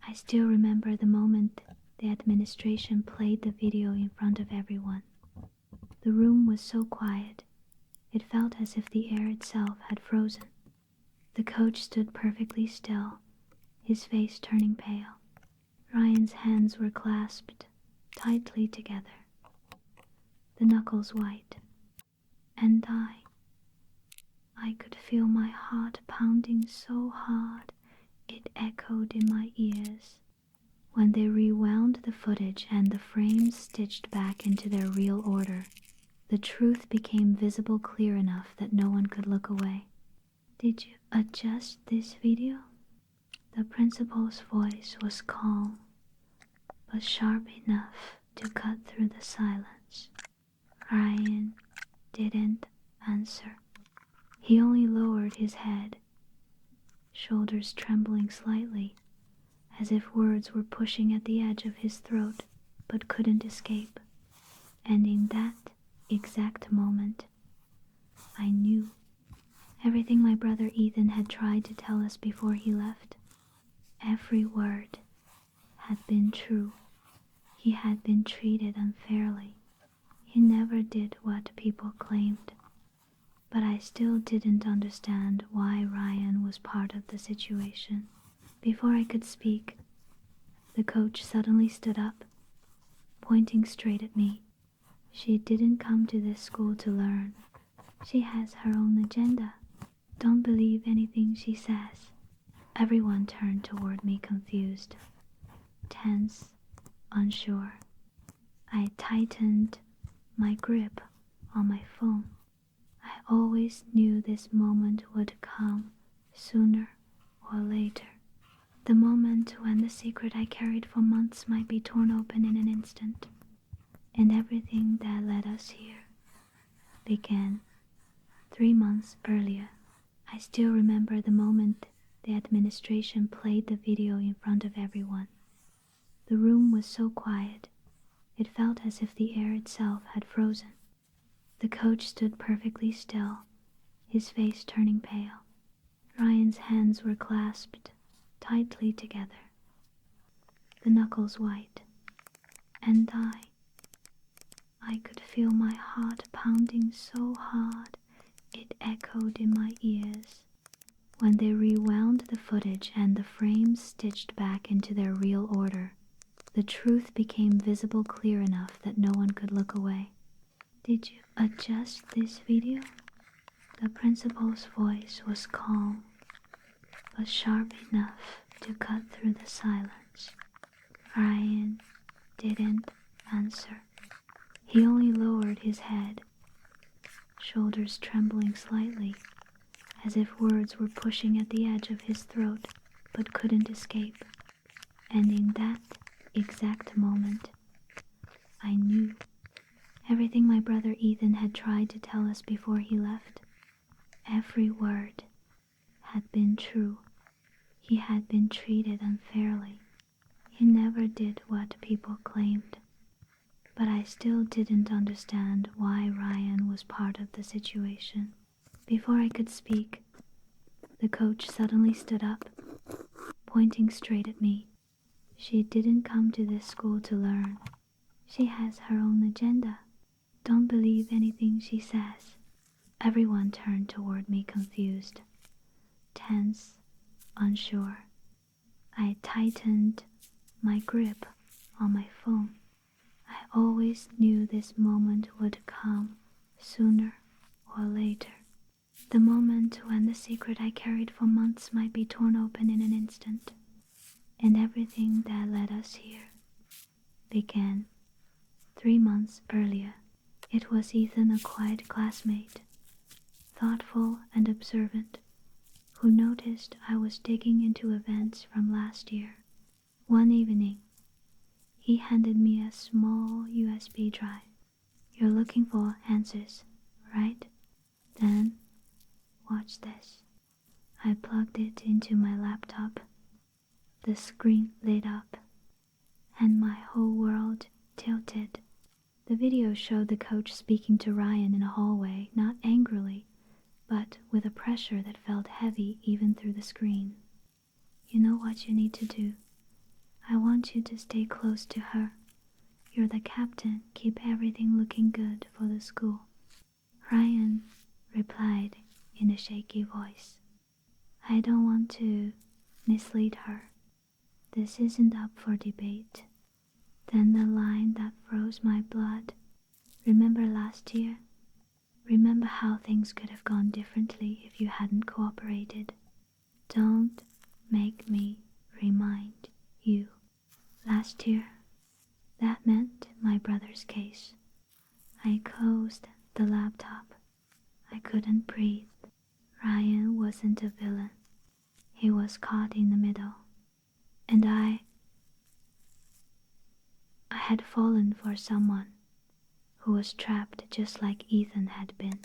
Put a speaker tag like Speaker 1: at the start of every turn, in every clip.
Speaker 1: I still remember the moment the administration played the video in front of everyone. The room was so quiet, it felt as if the air itself had frozen. The coach stood perfectly still, his face turning pale. Ryan's hands were clasped tightly together, the knuckles white, and I could feel my heart pounding so hard it echoed in my ears. When they rewound the footage and the frames stitched back into their real order, the truth became visible clear enough that no one could look away. "Did you adjust this video?" The principal's voice was calm, but sharp enough to cut through the silence. Ryan didn't answer. He only lowered his head, shoulders trembling slightly, as if words were pushing at the edge of his throat but couldn't escape. And in that exact moment, I knew everything my brother Ethan had tried to tell us before he left. Every word had been true. He had been treated unfairly. He never did what people claimed. But I still didn't understand why Ryan was part of the situation. Before I could speak, the coach suddenly stood up, pointing straight at me. "She didn't come to this school to learn. She has her own agenda. Don't believe anything she says." Everyone turned toward me confused, tense, unsure. I tightened my grip on my phone. I always knew this moment would come sooner or later. The moment when the secret I carried for months might be torn open in an instant. And everything that led us here began 3 months earlier. I still remember the moment the administration played the video in front of everyone. The room was so quiet, it felt as if the air itself had frozen. The coach stood perfectly still, his face turning pale. Ryan's hands were clasped tightly together, the knuckles white, and I could feel my heart pounding so hard it echoed in my ears. When they rewound the footage and the frames stitched back into their real order, the truth became visible clear enough that no one could look away. "Did you adjust this video?" The principal's voice was calm, but sharp enough to cut through the silence. Ryan didn't answer. He only lowered his head, shoulders trembling slightly, as if words were pushing at the edge of his throat but couldn't escape. And in that exact moment, I knew everything my brother Ethan had tried to tell us before he left. Every word had been true. He had been treated unfairly. He never did what people claimed. But I still didn't understand why Ryan was part of the situation. Before I could speak, the coach suddenly stood up, pointing straight at me. "She didn't come to this school to learn. She has her own agenda. Don't believe anything she says." Everyone turned toward me confused, tense, unsure. I tightened my grip on my phone. I always knew this moment would come sooner or later. The moment when the secret I carried for months might be torn open in an instant. And everything that led us here began 3 months earlier. It was Ethan, a quiet classmate, thoughtful and observant, who noticed I was digging into events from last year. One evening, he handed me a small USB drive. "You're looking for answers, right? Then watch this." I plugged it into my laptop. The screen lit up, and my whole world tilted. The video showed the coach speaking to Ryan in a hallway, not angrily, but with a pressure that felt heavy even through the screen. "You know what you need to do. want you to stay close to her. You're the captain. Keep everything looking good for the school." Ryan replied in a shaky voice. "I don't want to mislead her. This isn't up for debate." Then the line that froze my blood. "Remember last year? Remember how things could have gone differently if you hadn't cooperated? Don't make me remind you. Last year, that meant my brother's case. I closed the laptop. I couldn't breathe. Ryan wasn't a villain. He was caught in the middle. And I had fallen for someone who was trapped just like Ethan had been."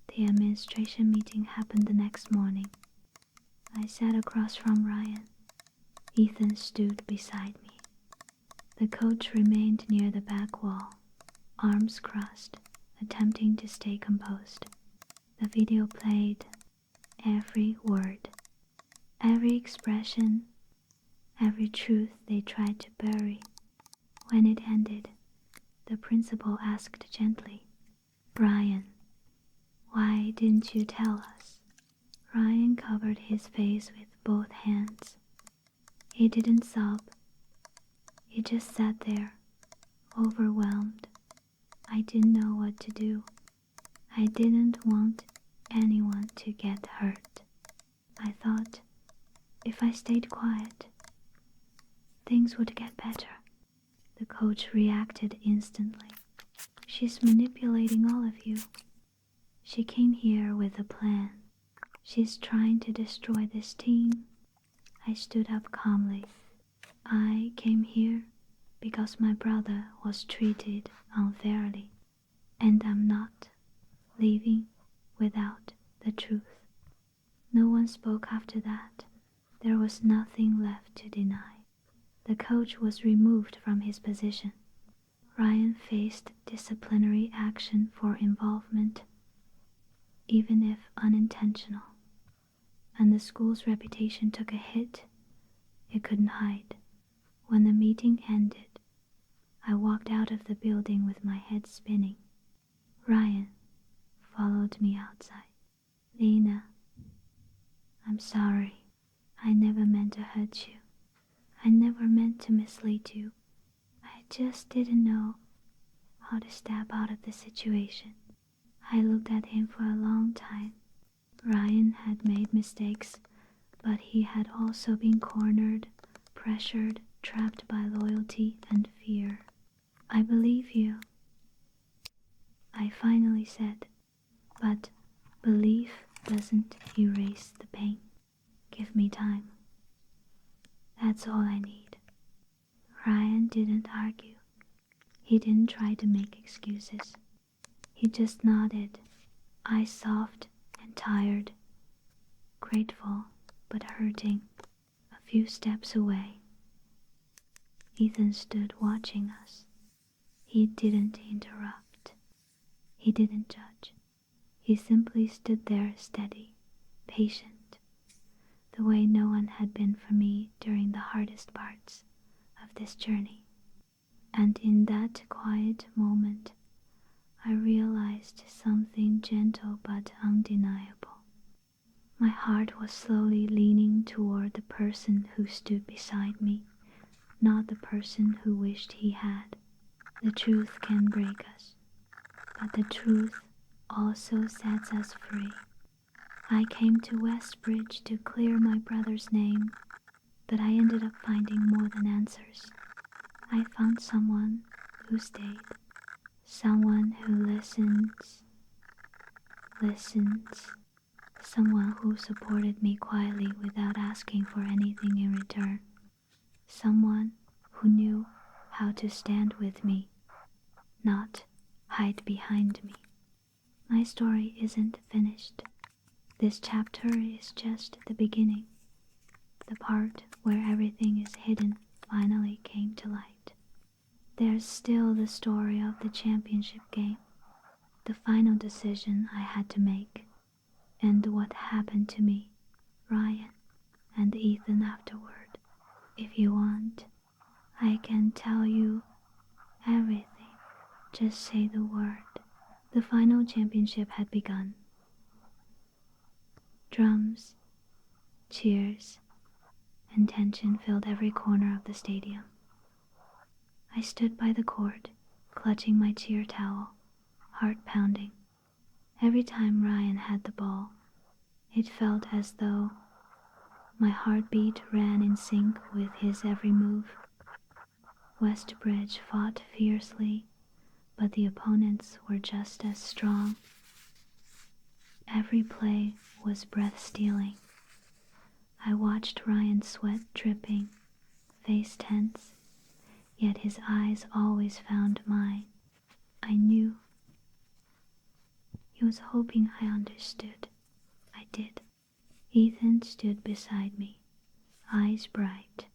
Speaker 1: The administration meeting happened the next morning. I sat across from Ryan. Ethan stood beside me. The coach remained near the back wall, arms crossed, attempting to stay composed. The video played. Every word, every expression, every truth they tried to bury. When it ended, the principal asked gently, "Ryan, why didn't you tell us?" Ryan covered his face with both hands. He didn't sob. He just sat there, overwhelmed. I didn't know what to do. I didn't want anyone to get hurt. I thought if I stayed quiet, things would get better. The coach reacted instantly. "She's manipulating all of you. She came here with a plan. She's trying to destroy this team." I stood up calmly. "I came here because my brother was treated unfairly, and I'm not leaving without the truth." No one spoke after that. There was nothing left to deny. The coach was removed from his position. Ryan faced disciplinary action for involvement, even if unintentional. And the school's reputation took a hit it couldn't hide. When the meeting ended, I walked out of the building with my head spinning. Ryan followed me outside. "Lena, I'm sorry. I never meant to hurt you. I never meant to mislead you. I just didn't know how to step out of the situation." I looked at him for a long time. Ryan had made mistakes, but he had also been cornered, pressured, trapped by loyalty and fear. "I believe you," I finally said, "but belief doesn't erase the pain. Give me time. That's all I need." Ryan didn't argue. He didn't try to make excuses. He just nodded, eyes soft and tired, grateful but hurting. A few steps away, Ethan stood watching us. He didn't interrupt. He didn't judge. He simply stood there steady, patient, the way no one had been for me during the hardest parts of this journey. And in that quiet moment, I realized something gentle but undeniable. My heart was slowly leaning toward the person who stood beside me, not the person who wished he had. The truth can break us, but the truth also sets us free. I came to Westbridge to clear my brother's name, but I ended up finding more than answers. I found someone who stayed, someone who listens, someone who supported me quietly without asking for anything in return, someone who knew how to stand with me, not hide behind me. My story isn't finished. This chapter is just the beginning. The part where everything is hidden finally came to light. There's still the story of the championship game, the final decision I had to make, and what happened to me, Ryan, and Ethan afterward. If you want, I can tell you everything. Just say the word. The final championship had begun. Drums, cheers, and tension filled every corner of the stadium. I stood by the court, clutching my cheer towel, heart pounding. Every time Ryan had the ball, it felt as though my heartbeat ran in sync with his every move. Westbridge fought fiercely, but the opponents were just as strong. Every play was breath-stealing. I watched Ryan sweat dripping, face tense, yet his eyes always found mine. I knew. He was hoping I understood. I did. Ethan stood beside me, eyes bright.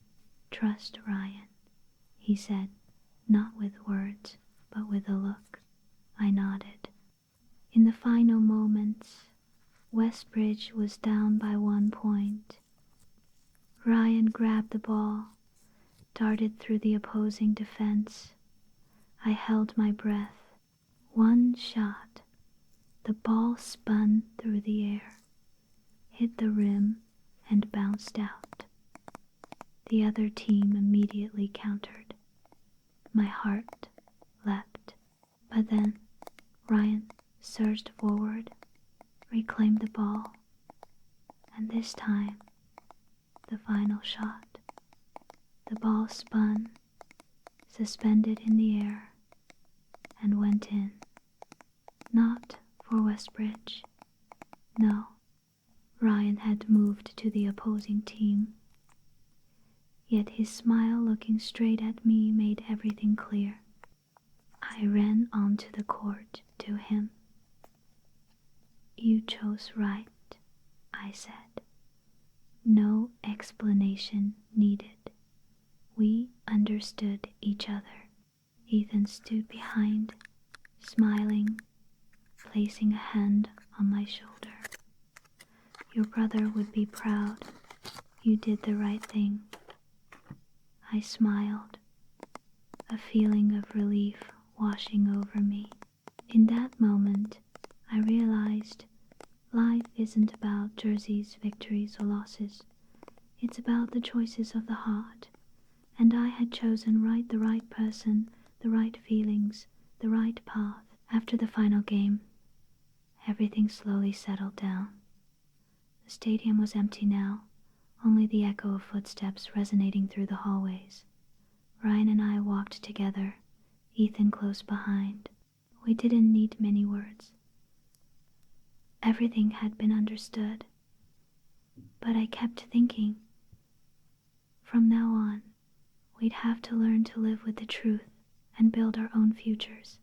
Speaker 1: Trust Ryan, he said, not with words, but with a look. I nodded. In the final moments, Westbridge was down by 1 point. Ryan grabbed the ball, darted through the opposing defense. I held my breath. One shot. The ball spun through the air, hit the rim, and bounced out. The other team immediately countered. My heart leapt. But then Ryan surged forward, reclaimed the ball, and this time, the final shot. The ball spun, suspended in the air, and went in. Not for Westbridge. No, Ryan had moved to the opposing team. Yet his smile looking straight at me made everything clear. I ran onto the court to him. You chose right, I said. No explanation needed. We understood each other. Ethan stood behind, smiling, placing a hand on my shoulder. Your brother would be proud. You did the right thing. I smiled, a feeling of relief washing over me. In that moment, I realized life isn't about jerseys, victories, or losses. It's about the choices of the heart. And I had chosen the right person, the right feelings, the right path. After the final game, everything slowly settled down. The stadium was empty now, only the echo of footsteps resonating through the hallways. Ryan and I walked together, Ethan close behind. We didn't need many words. Everything had been understood. But I kept thinking, from now on, we'd have to learn to live with the truth and build our own futures.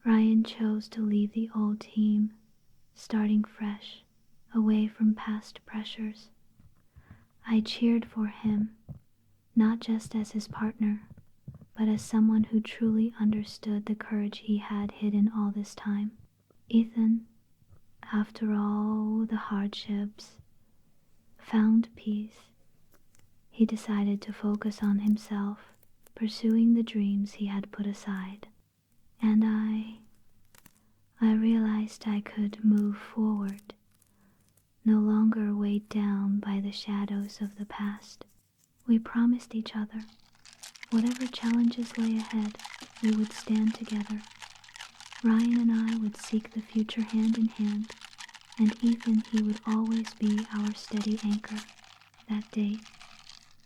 Speaker 1: Ryan chose to leave the old team, starting fresh, away from past pressures. I cheered for him, not just as his partner, but as someone who truly understood the courage he had hidden all this time. Ethan, after all the hardships, found peace. He decided to focus on himself, pursuing the dreams he had put aside. And I realized I could move forward, no longer weighed down by the shadows of the past. We promised each other, whatever challenges lay ahead, we would stand together. Ryan and I would seek the future hand in hand, and Ethan, he would always be our steady anchor. That day,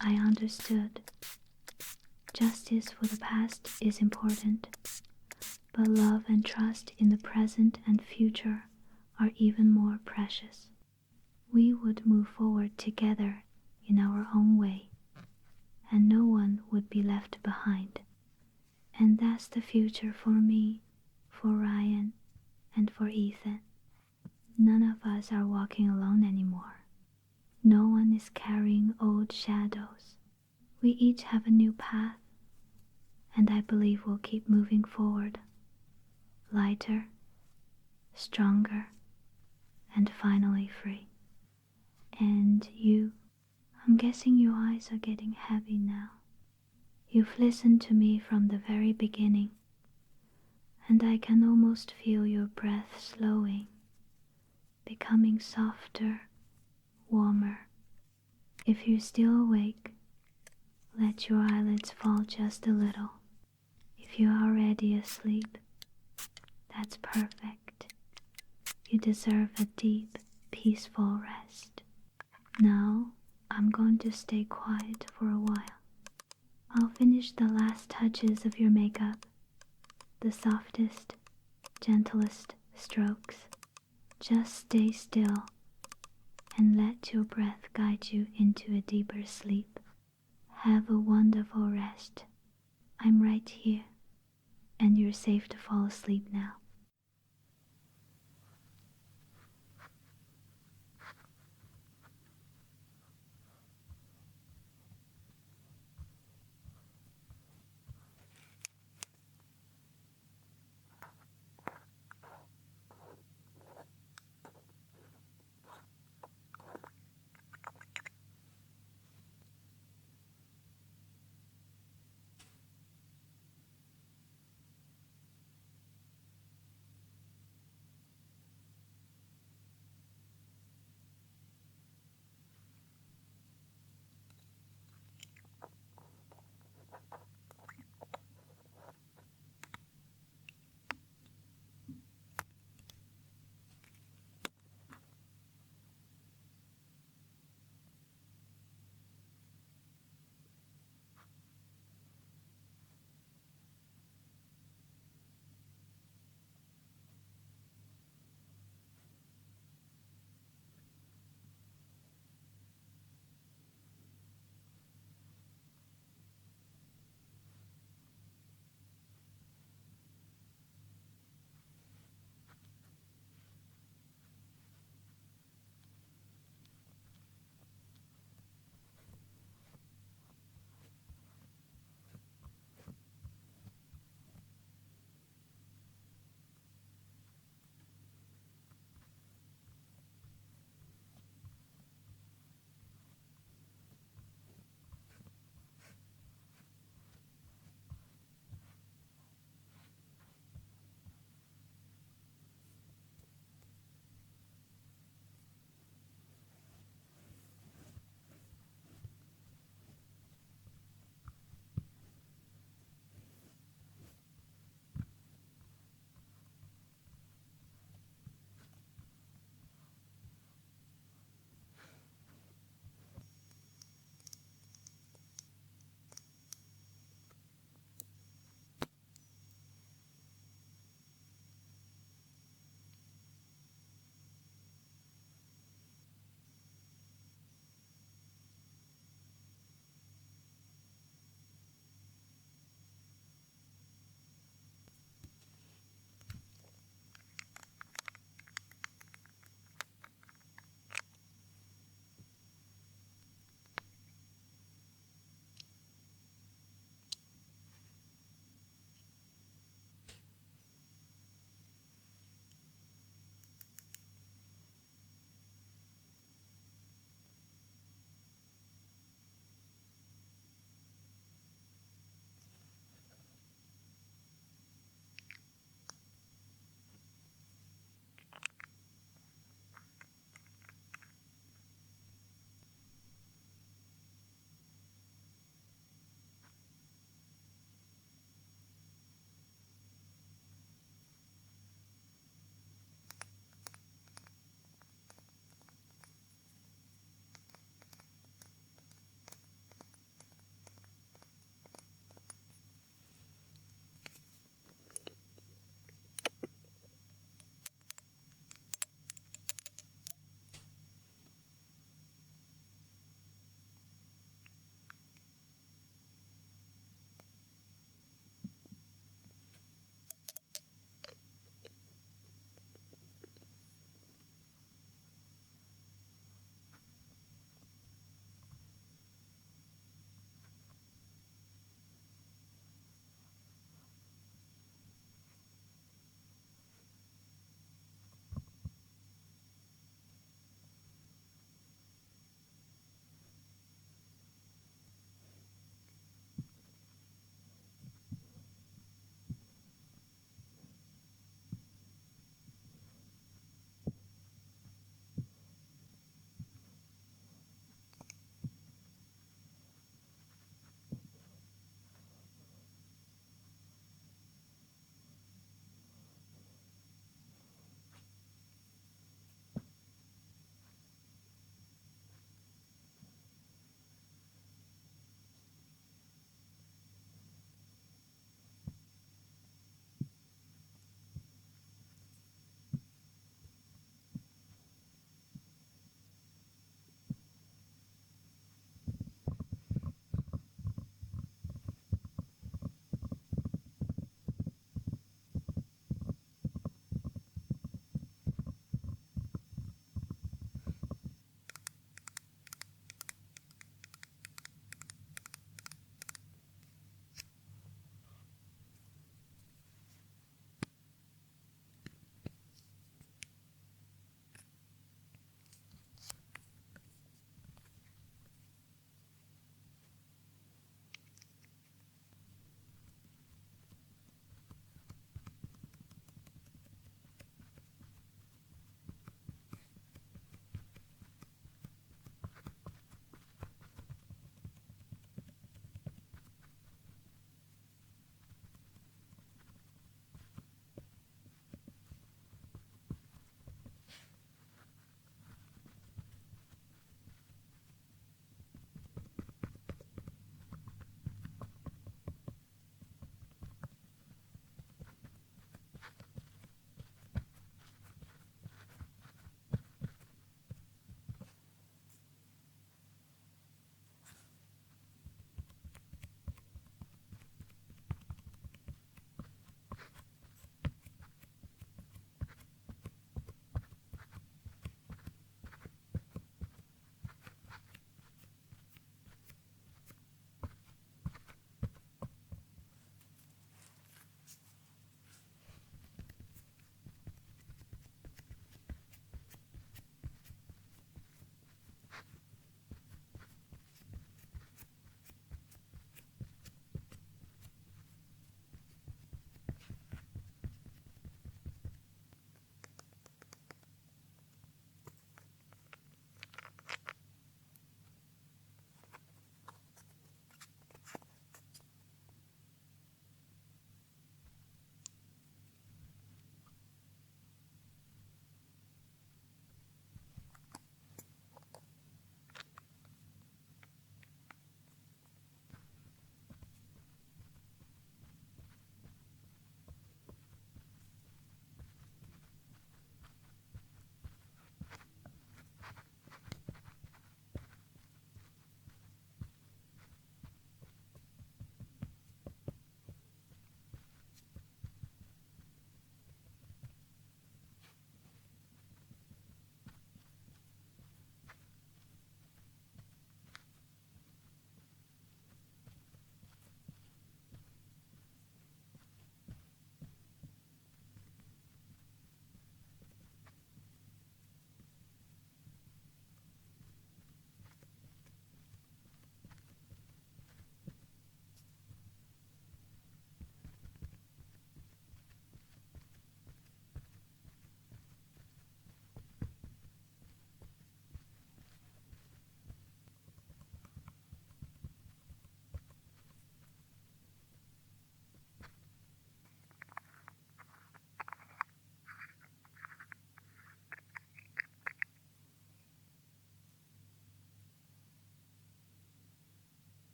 Speaker 1: I understood. Justice for the past is important, but love and trust in the present and future are even more precious. We would move forward together in our own way, and no one would be left behind. And that's the future for me, for Ryan, and for Ethan. None of us are walking alone anymore. No one is carrying old shadows. We each have a new path, and I believe we'll keep moving forward, lighter, stronger, and finally free. And you, I'm guessing your eyes are getting heavy now. You've listened to me from the very beginning, and I can almost feel your breath slowing, becoming softer, warmer. If you're still awake, let your eyelids fall just a little. If you're already asleep, that's perfect. You deserve a deep, peaceful rest. Now, I'm going to stay quiet for a while. I'll finish the last touches of your makeup, the softest, gentlest strokes. Just stay still and let your breath guide you into a deeper sleep. Have a wonderful rest. I'm right here, and you're safe to fall asleep now.